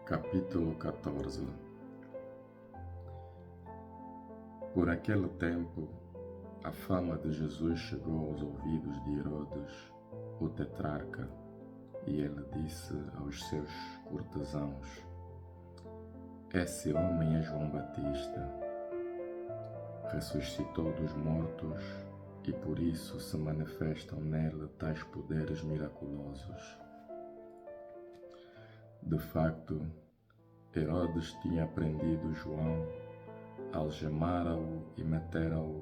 Capítulo 14. Por aquele tempo, a fama de Jesus chegou aos ouvidos de Herodes, o tetrarca, e ele disse aos seus cortesãos: "Esse homem é João Batista. Ressuscitou dos mortos e por isso se manifestam nele tais poderes miraculosos." De facto, Herodes tinha prendido João, algemara-o e metera-o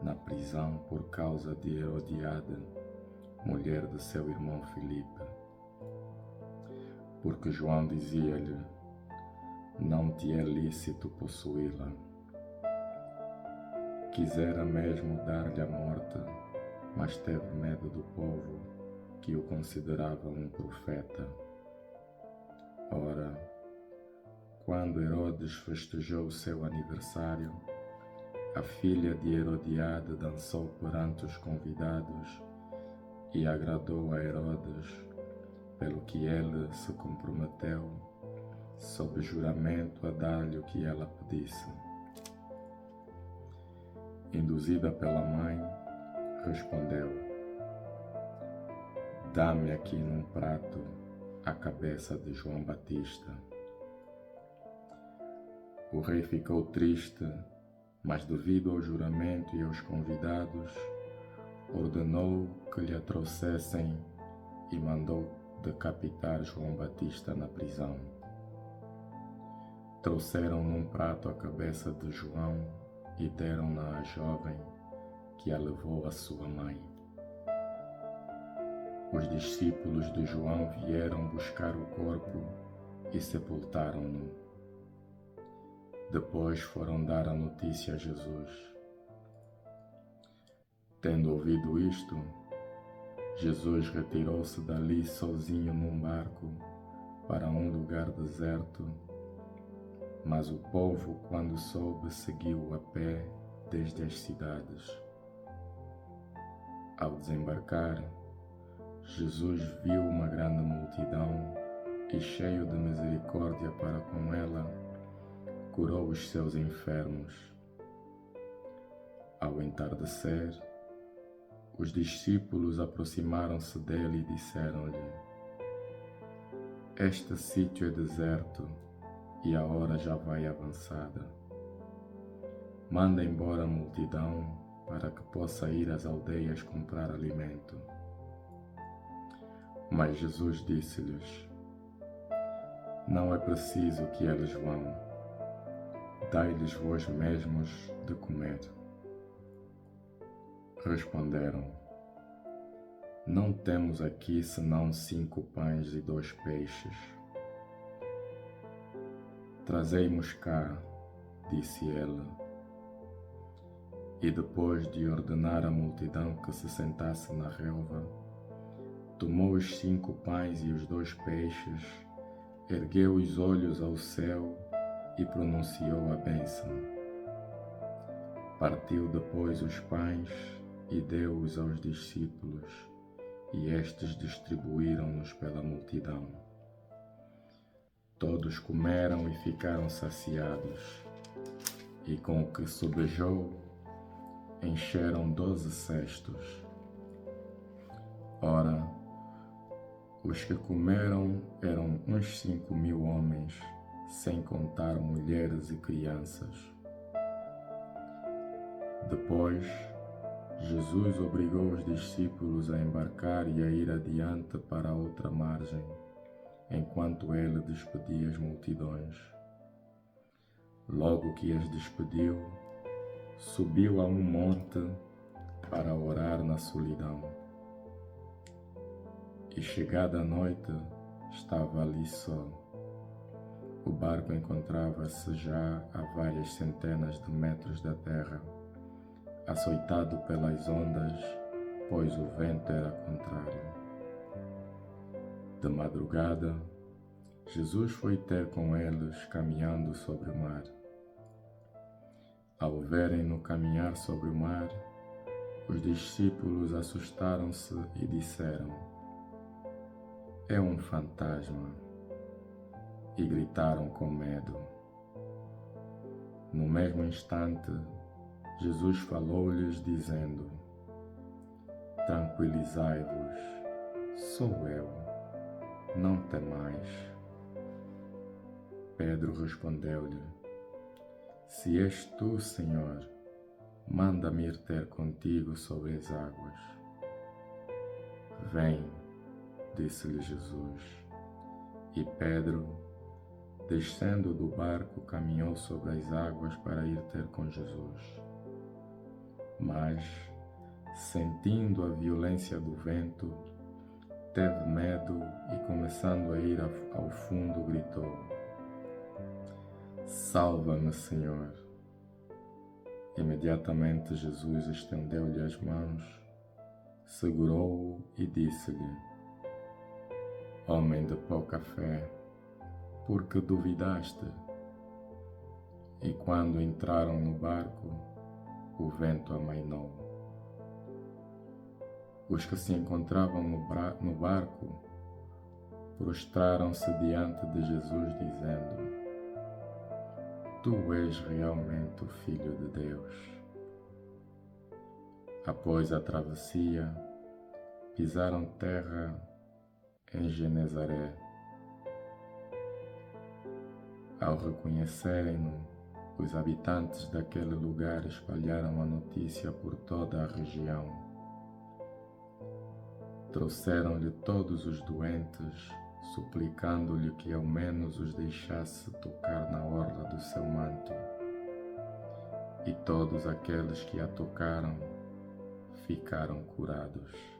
na prisão por causa de Herodiade, mulher de seu irmão Filipe. Porque João dizia-lhe: "Não te é lícito possuí-la." Quisera mesmo dar-lhe a morte, mas teve medo do povo, que o considerava um profeta. Ora, quando Herodes festejou o seu aniversário, a filha de Herodiade dançou perante os convidados e agradou a Herodes, pelo que ele se comprometeu, sob juramento, a dar-lhe o que ela pedisse. Induzida pela mãe, respondeu: "Dá-me aqui num prato a cabeça de João Batista." O rei ficou triste, mas devido ao juramento e aos convidados, ordenou que lhe a trouxessem e mandou decapitar João Batista na prisão. Trouxeram num prato a cabeça de João e deram-na à jovem, que a levou à sua mãe. Os discípulos de João vieram buscar o corpo e sepultaram-no. Depois foram dar a notícia a Jesus. Tendo ouvido isto, Jesus retirou-se dali sozinho num barco para um lugar deserto, mas o povo, quando soube, seguiu a pé desde as cidades. Ao desembarcar, Jesus viu uma grande multidão e, cheio de misericórdia para com ela, curou os seus enfermos. Ao entardecer, os discípulos aproximaram-se dele e disseram-lhe: "Este sítio é deserto e a hora já vai avançada. Manda embora a multidão para que possa ir às aldeias comprar alimento." Mas Jesus disse-lhes: "Não é preciso que eles vão. Dai-lhes vós mesmos de comer." Responderam: "Não temos aqui senão 5 pães e 2 peixes." "Trazei-mos cá", disse ele. E depois de ordenar à multidão que se sentasse na relva, tomou os 5 pães e os 2 peixes, ergueu os olhos ao céu e pronunciou a bênção. Partiu depois os pães e deu-os aos discípulos, e estes distribuíram-nos pela multidão. Todos comeram e ficaram saciados, e com o que sobejou, encheram 12 cestos. Ora, os que comeram eram uns 5.000 homens, sem contar mulheres e crianças. Depois, Jesus obrigou os discípulos a embarcar e a ir adiante para a outra margem, enquanto ele despedia as multidões. Logo que as despediu, subiu a um monte para orar na solidão. E chegada a noite, estava ali só. O barco encontrava-se já a várias centenas de metros da terra, açoitado pelas ondas, pois o vento era contrário. De madrugada, Jesus foi ter com eles caminhando sobre o mar. Ao verem-no caminhar sobre o mar, os discípulos assustaram-se e disseram: "É um fantasma." e gritaram com medo. No mesmo instante, Jesus falou-lhes dizendo: Tranquilizai-vos, sou eu, não temais. Pedro respondeu-lhe: Se és tu, Senhor, manda-me ir ter contigo sobre as águas. Vem, disse-lhe Jesus. E Pedro, descendo do barco, caminhou sobre as águas para ir ter com Jesus. Mas, sentindo a violência do vento, teve medo e, começando a ir ao fundo, gritou: Salva-me, Senhor! Imediatamente Jesus estendeu-lhe as mãos, segurou-o e disse-lhe: Homem de pouca fé, por que duvidaste? E quando entraram no barco, o vento amainou. Os que se encontravam no barco prostraram-se diante de Jesus, dizendo: Tu és realmente o Filho de Deus. Após a travessia, pisaram terra em Genezaré. Ao reconhecerem-no, os habitantes daquele lugar espalharam a notícia por toda a região. Trouxeram-lhe todos os doentes, suplicando-lhe que ao menos os deixasse tocar na orla do seu manto. E todos aqueles que a tocaram ficaram curados.